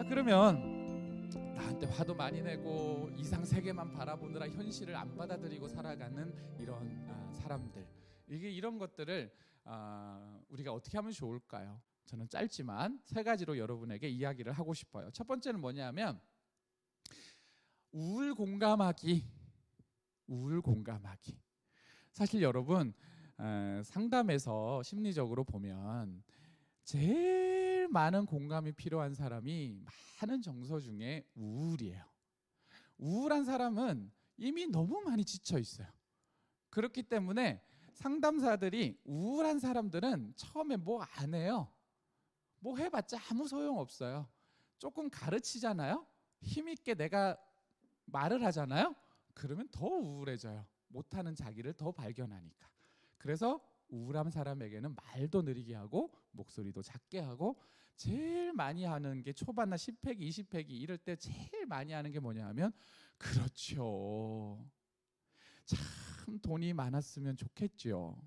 그러면 나한테 화도 많이 내고 이상 세계만 바라보느라 현실을 안 받아들이고 살아가는 이런 사람들, 이런 것들을 우리가 어떻게 하면 좋을까요? 저는 짧지만 세 가지로 여러분에게 이야기를 하고 싶어요. 첫 번째는 뭐냐면 우울 공감하기. 사실 여러분 상담에서 심리적으로 보면 제일 많은 공감이 필요한 사람이 많은 정서 중에 우울이에요. 우울한 사람은 이미 너무 많이 지쳐 있어요. 그렇기 때문에 상담사들이 우울한 사람들은 처음에 뭐 안 해요. 뭐 해봤자 아무 소용없어요. 조금 가르치잖아요. 힘있게 내가 말을 하잖아요. 그러면 더 우울해져요. 못하는 자기를 더 발견하니까. 그래서 우울한 사람에게는 말도 느리게 하고 목소리도 작게 하고 제일 많이 하는 게 초반나 10회기 20회기 이럴 때 제일 많이 하는 게 뭐냐 하면 그렇죠. 참 돈이 많았으면 좋겠죠.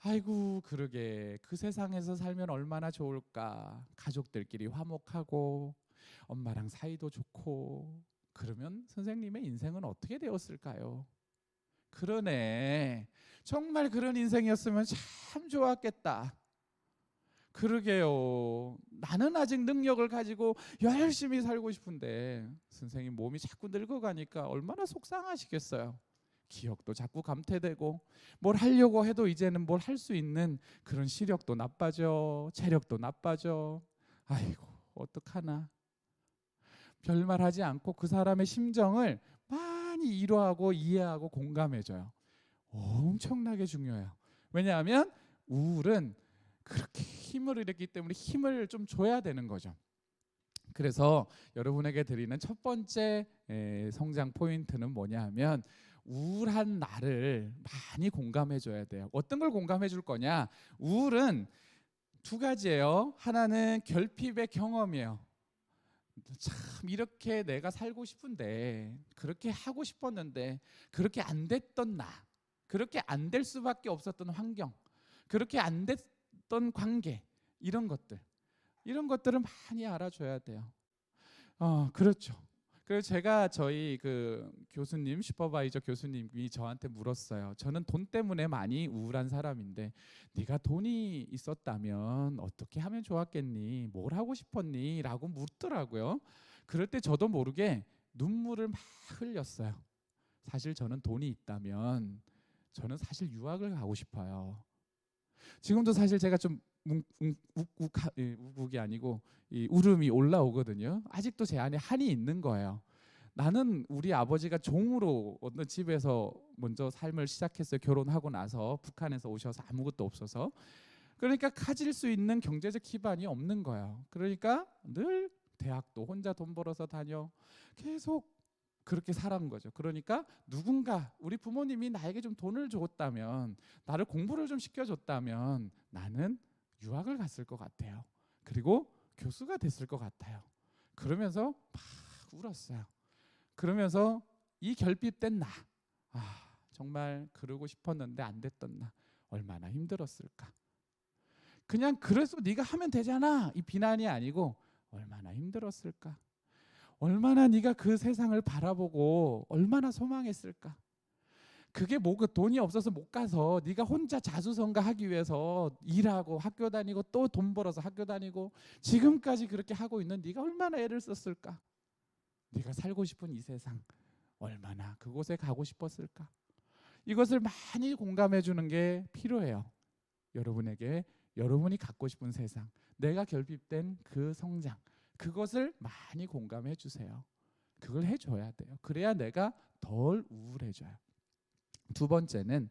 아이고 그러게 그 세상에서 살면 얼마나 좋을까. 가족들끼리 화목하고 엄마랑 사이도 좋고. 그러면 선생님의 인생은 어떻게 되었을까요? 그러네. 정말 그런 인생이었으면 참 좋았겠다. 그러게요. 나는 아직 능력을 가지고 열심히 살고 싶은데 선생님 몸이 자꾸 늙어가니까 얼마나 속상하시겠어요. 기억도 자꾸 감퇴되고 뭘 하려고 해도 이제는 뭘 할 수 있는 그런 시력도 나빠져. 체력도 나빠져. 아이고 어떡하나. 별말하지 않고 그 사람의 심정을 많이 위로하고 이해하고 공감해줘요. 엄청나게 중요해요. 왜냐하면 우울은 그렇게 힘을 잃었기 때문에 힘을 좀 줘야 되는 거죠. 그래서 여러분에게 드리는 첫 번째 성장 포인트는 뭐냐 하면 우울한 나를 많이 공감해 줘야 돼요. 어떤 걸 공감해 줄 거냐? 우울은 두 가지예요. 하나는 결핍의 경험이에요. 참 이렇게 내가 살고 싶은데 그렇게 하고 싶었는데 그렇게 안 됐던 나, 그렇게 안 될 수밖에 없었던 환경, 그렇게 안 됐던 관계, 이런 것들을 많이 알아줘야 돼요. 그렇죠. 그래서 제가 저희 그 교수님, 슈퍼바이저 교수님이 저한테 물었어요. 저는 돈 때문에 많이 우울한 사람인데 네가 돈이 있었다면 어떻게 하면 좋았겠니? 뭘 하고 싶었니? 라고 묻더라고요. 그럴 때 저도 모르게 눈물을 막 흘렸어요. 사실 저는 돈이 있다면 저는 사실 유학을 가고 싶어요. 지금도 사실 제가 좀 우국이 아니고 울음이 올라오거든요. 아직도 제 안에 한이 있는 거예요. 나는 우리 아버지가 종으로 어느 집에서 먼저 삶을 시작했어요. 결혼하고 나서 북한에서 오셔서 아무것도 없어서. 그러니까 가질 수 있는 경제적 기반이 없는 거예요. 그러니까 늘 대학도 혼자 돈 벌어서 다녀. 계속 그렇게 살아온 거죠. 그러니까 누군가 우리 부모님이 나에게 좀 돈을 줬다면, 나를 공부를 좀 시켜줬다면 나는 유학을 갔을 것 같아요. 그리고 교수가 됐을 것 같아요. 그러면서 막 울었어요. 그러면서 이 결핍된 나, 정말 그러고 싶었는데 안 됐던 나, 얼마나 힘들었을까. 그냥 그래서 네가 하면 되잖아, 이 비난이 아니고 얼마나 힘들었을까. 얼마나 네가 그 세상을 바라보고 얼마나 소망했을까. 그게 뭐가 돈이 없어서 못 가서 네가 혼자 자수성가하기 위해서 일하고 학교 다니고 또 돈 벌어서 학교 다니고 지금까지 그렇게 하고 있는 네가 얼마나 애를 썼을까. 네가 살고 싶은 이 세상 얼마나 그곳에 가고 싶었을까. 이것을 많이 공감해 주는 게 필요해요. 여러분에게 여러분이 갖고 싶은 세상, 내가 결핍된 그 성장, 그것을 많이 공감해 주세요. 그걸 해줘야 돼요. 그래야 내가 덜 우울해져요. 두 번째는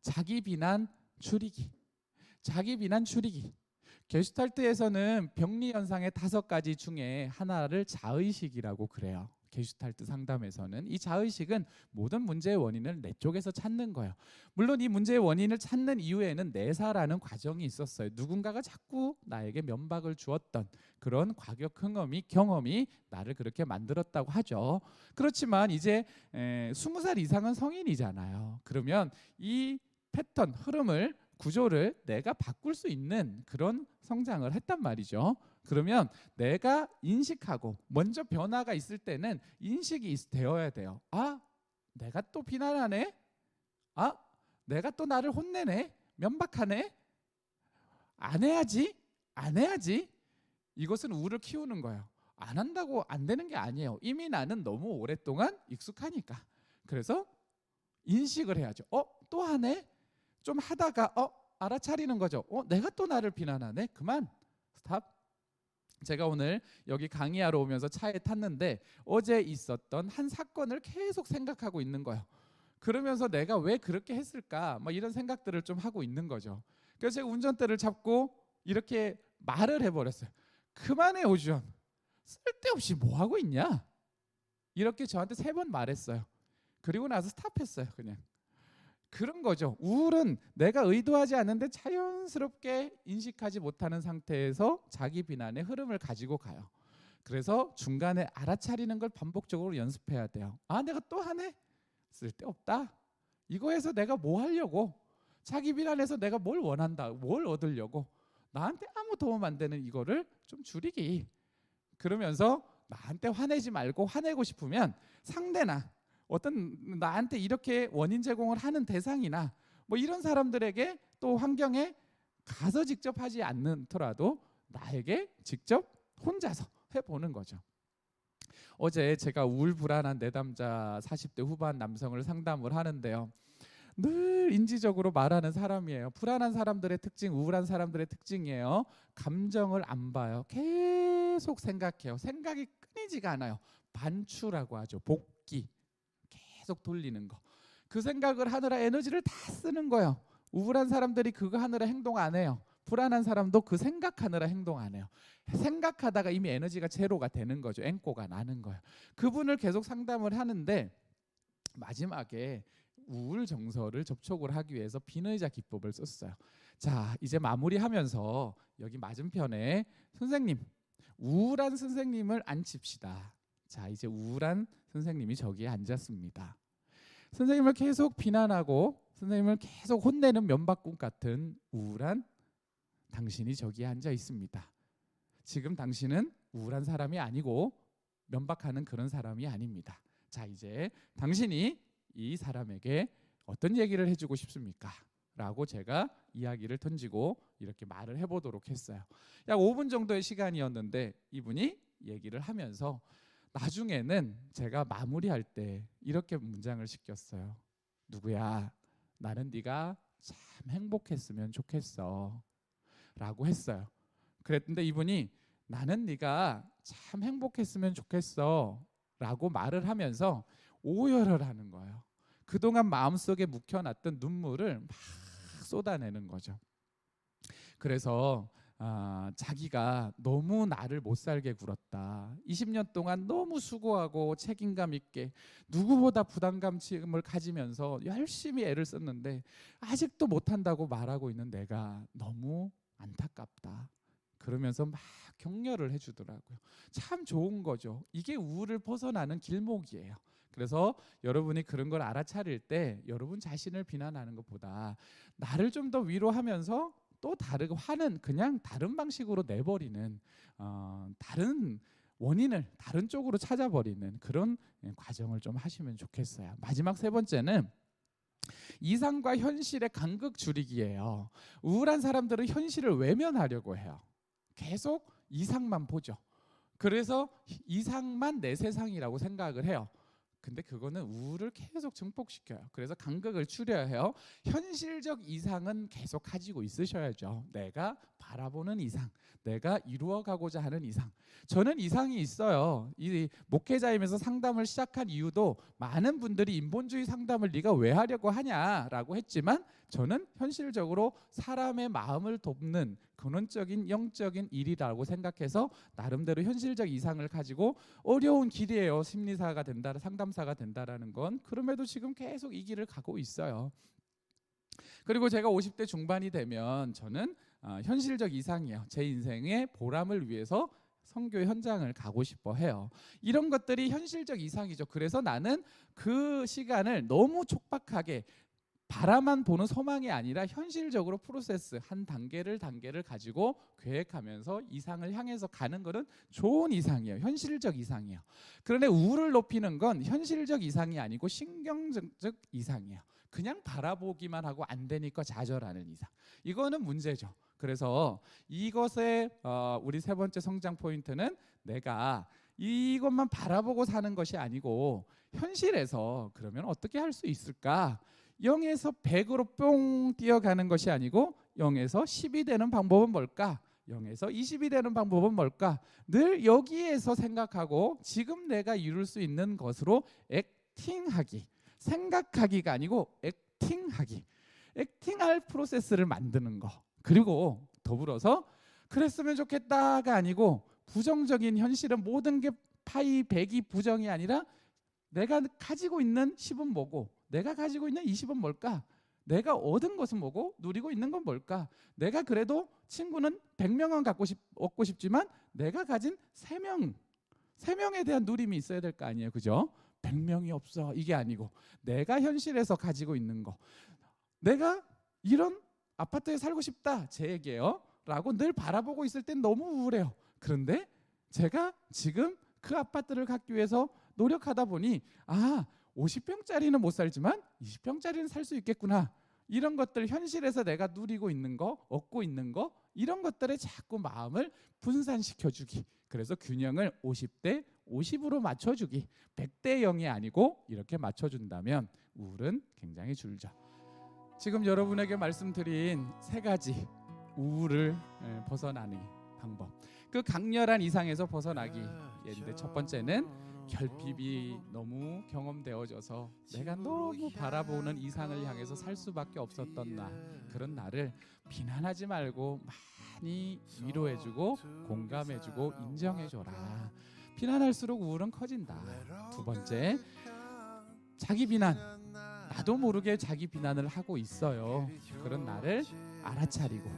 자기 비난 줄이기. 자기 비난 줄이기. 게슈탈트에서는 병리 현상의 5가지 중에 하나를 자의식이라고 그래요. 게슈탈트 상담에서는 이 자의식은 모든 문제의 원인을 내 쪽에서 찾는 거예요. 물론 이 문제의 원인을 찾는 이후에는 내사라는 과정이 있었어요. 누군가가 자꾸 나에게 면박을 주었던 그런 과거 경험이 나를 그렇게 만들었다고 하죠. 그렇지만 이제 20살 이상은 성인이잖아요. 그러면 이 패턴, 흐름을, 구조를 내가 바꿀 수 있는 그런 성장을 했단 말이죠. 그러면 내가 인식하고 먼저 변화가 있을 때는 인식이 되어야 돼요. 아, 내가 또 비난하네. 아, 내가 또 나를 혼내네. 면박하네. 안 해야지. 안 해야지. 이것은 우를 키우는 거예요. 안 한다고 안 되는 게 아니에요. 이미 나는 너무 오랫동안 익숙하니까. 그래서 인식을 해야죠. 또 하네? 좀 하다가 알아차리는 거죠. 내가 또 나를 비난하네? 그만. 스탑. 제가 오늘 여기 강의하러 오면서 차에 탔는데 어제 있었던 한 사건을 계속 생각하고 있는 거예요. 그러면서 내가 왜 그렇게 했을까? 뭐 이런 생각들을 좀 하고 있는 거죠. 그래서 제가 운전대를 잡고 이렇게 말을 해버렸어요. 그만해, 오주연. 쓸데없이 뭐 하고 있냐? 이렇게 저한테 3번 말했어요. 그리고 나서 스탑했어요. 그냥. 그런 거죠. 우울은 내가 의도하지 않는데 자연스럽게 인식하지 못하는 상태에서 자기 비난의 흐름을 가지고 가요. 그래서 중간에 알아차리는 걸 반복적으로 연습해야 돼요. 아, 내가 또 하네? 쓸데없다. 이거에서 내가 뭐 하려고? 자기 비난에서 내가 뭘 원한다. 뭘 얻으려고? 나한테 아무 도움 안 되는 이거를 좀 줄이기. 그러면서 나한테 화내지 말고, 화내고 싶으면 상대나 어떤 나한테 이렇게 원인 제공을 하는 대상이나 뭐 이런 사람들에게 또 환경에 가서 직접 하지 않더라도 나에게 직접 혼자서 해보는 거죠. 어제 제가 우울불안한 내담자 40대 후반 남성을 상담을 하는데요. 늘 인지적으로 말하는 사람이에요. 불안한 사람들의 특징, 우울한 사람들의 특징이에요. 감정을 안 봐요. 계속 생각해요. 생각이 끊이지가 않아요. 반추라고 하죠. 복기. 계속 돌리는 거. 그 생각을 하느라 에너지를 다 쓰는 거예요. 우울한 사람들이 그거 하느라 행동 안 해요. 불안한 사람도 그 생각하느라 행동 안 해요. 생각하다가 이미 에너지가 제로가 되는 거죠. 앵꼬가 나는 거예요. 그분을 계속 상담을 하는데 마지막에 우울 정서를 접촉을 하기 위해서 비의자 기법을 썼어요. 자, 이제 마무리하면서 여기 맞은편에 선생님, 우울한 선생님을 앉힙시다. 자, 이제 우울한 선생님이 저기에 앉았습니다. 선생님을 계속 비난하고 선생님을 계속 혼내는 면박꾼 같은 우울한 당신이 저기에 앉아 있습니다. 지금 당신은 우울한 사람이 아니고 면박하는 그런 사람이 아닙니다. 자, 이제 당신이 이 사람에게 어떤 얘기를 해주고 싶습니까? 라고 제가 이야기를 던지고 이렇게 말을 해보도록 했어요. 약 5분 정도의 시간이었는데 이분이 얘기를 하면서 나중에는 제가 마무리할 때 이렇게 문장을 시켰어요. 누구야, 나는 네가 참 행복했으면 좋겠어 라고 했어요. 그랬는데 이분이 나는 네가 참 행복했으면 좋겠어 라고 말을 하면서 오열을 하는 거예요. 그동안 마음속에 묵혀놨던 눈물을 막 쏟아내는 거죠. 그래서 자기가 너무 나를 못 살게 굴었다. 20년 동안 너무 수고하고 책임감 있게 누구보다 부담감을 가지면서 열심히 애를 썼는데 아직도 못한다고 말하고 있는 내가 너무 안타깝다. 그러면서 막 격려를 해주더라고요. 참 좋은 거죠. 이게 우울을 벗어나는 길목이에요. 그래서 여러분이 그런 걸 알아차릴 때 여러분 자신을 비난하는 것보다 나를 좀 더 위로하면서 또 다르고 화는 그냥 다른 방식으로 내버리는 다른 원인을 다른 쪽으로 찾아버리는 그런 과정을 좀 하시면 좋겠어요. 마지막 3번째는 이상과 현실의 간극 줄이기예요. 우울한 사람들은 현실을 외면하려고 해요. 계속 이상만 보죠. 그래서 이상만 내 세상이라고 생각을 해요. 근데 그거는 우울을 계속 증폭시켜요. 그래서 간극을 줄여야 해요. 현실적 이상은 계속 가지고 있으셔야죠. 내가 바라보는 이상, 내가 이루어가고자 하는 이상. 저는 이상이 있어요. 이 목회자이면서 상담을 시작한 이유도 많은 분들이 인본주의 상담을 네가 왜 하려고 하냐라고 했지만 저는 현실적으로 사람의 마음을 돕는 근원적인 영적인 일이라고 생각해서 나름대로 현실적 이상을 가지고 어려운 길이에요. 심리사가 된다, 상담사가 된다라는 건. 그럼에도 지금 계속 이 길을 가고 있어요. 그리고 제가 50대 중반이 되면 저는 현실적 이상이에요. 제 인생의 보람을 위해서 선교 현장을 가고 싶어 해요. 이런 것들이 현실적 이상이죠. 그래서 나는 그 시간을 너무 촉박하게 바라만 보는 소망이 아니라 현실적으로 프로세스 한 단계를 가지고 계획하면서 이상을 향해서 가는 것은 좋은 이상이에요. 현실적 이상이에요. 그런데 우울을 높이는 건 현실적 이상이 아니고 신경적 이상이에요. 그냥 바라보기만 하고 안 되니까 좌절하는 이상. 이거는 문제죠. 그래서 이것의 우리 세 번째 성장 포인트는 내가 이것만 바라보고 사는 것이 아니고 현실에서 그러면 어떻게 할 수 있을까? 0에서 100으로 뿅 뛰어가는 것이 아니고 0에서 10이 되는 방법은 뭘까? 0에서 20이 되는 방법은 뭘까? 늘 여기에서 생각하고 지금 내가 이룰 수 있는 것으로 액팅하기. 생각하기가 아니고 액팅하기. 액팅할 프로세스를 만드는 거. 그리고 더불어서 그랬으면 좋겠다가 아니고 부정적인 현실은 모든 게 파이 100이 부정이 아니라 내가 가지고 있는 10은 뭐고 내가 가지고 있는 20은 뭘까? 내가 얻은 것은 뭐고 누리고 있는 건 뭘까? 내가 그래도 친구는 100명은 얻고 싶지만 내가 가진 3명에 대한 누림이 있어야 될 거 아니에요. 그죠? 100명이 없어 이게 아니고 내가 현실에서 가지고 있는 거. 내가 이런 아파트에 살고 싶다 제 얘기예요 라고 늘 바라보고 있을 땐 너무 우울해요. 그런데 제가 지금 그 아파트를 갖기 위해서 노력하다 보니 50평짜리는 못 살지만 20평짜리는 살 수 있겠구나. 이런 것들 현실에서 내가 누리고 있는 거 얻고 있는 거 이런 것들에 자꾸 마음을 분산시켜주기. 그래서 균형을 50대 50으로 맞춰주기. 100대 0이 아니고 이렇게 맞춰준다면 우울은 굉장히 줄죠. 지금 여러분에게 말씀드린 세 가지 우울을 벗어나는 방법. 그 강렬한 이상에서 벗어나기. 예인데 첫 번째는 결핍이 너무 경험되어져서 내가 너무 바라보는 이상을 향해서 살 수밖에 없었던 나. 그런 나를 비난하지 말고 많이 위로해주고 공감해주고 인정해줘라. 비난할수록 우울은 커진다. 두 번째, 자기 비난. 나도 모르게 자기 비난을 하고 있어요. 그런 나를 알아차리고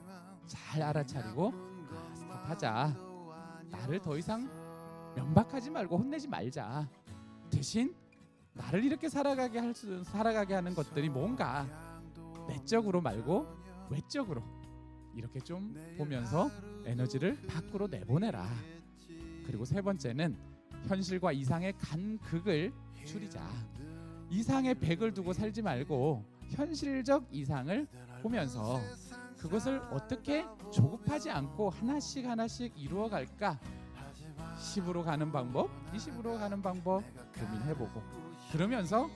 잘 알아차리고 스톱하자. 나를 더 이상 면박하지 말고 혼내지 말자. 대신 나를 이렇게 살아가게 하는 것들이 뭔가 내적으로 말고 외적으로 이렇게 좀 보면서 에너지를 밖으로 내보내라. 그리고 세 번째는 현실과 이상의 간극을 줄이자. 이상의 100을 두고 살지 말고 현실적 이상을 보면서 그것을 어떻게 조급하지 않고 하나씩 이루어갈까? 10으로 가는 방법, 20으로 가는 방법 고민해보고 그러면서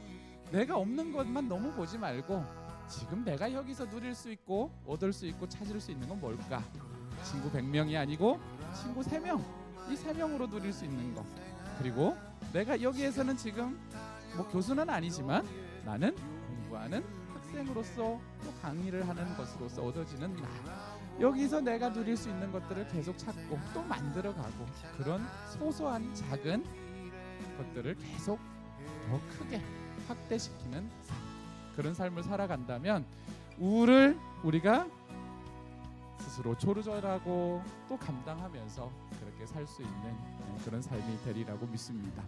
내가 없는 것만 너무 보지 말고 지금 내가 여기서 누릴 수 있고 얻을 수 있고 찾을 수 있는 건 뭘까? 친구 100명이 아니고 친구 3명, 이 3명으로 누릴 수 있는 거. 그리고 내가 여기에서는 지금 교수는 아니지만 나는 공부하는 학생으로서 또 강의를 하는 것으로서 얻어지는 나. 여기서 내가 누릴 수 있는 것들을 계속 찾고 또 만들어가고 그런 소소한 작은 것들을 계속 더 크게 확대시키는 삶. 그런 삶을 살아간다면 우울을 우리가 스스로 조절하고 또 감당하면서 그렇게 살 수 있는 그런 삶이 되리라고 믿습니다.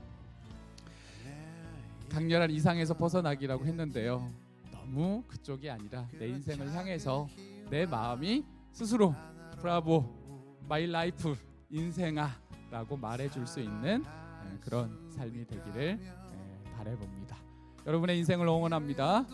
강렬한 이상에서 벗어나기라고 했는데요. 너무 그쪽이 아니라 내 인생을 향해서 내 마음이 스스로 브라보 마이 라이프 인생아 라고 말해줄 수 있는 그런 삶이 되기를 바라봅니다. 여러분의 인생을 응원합니다.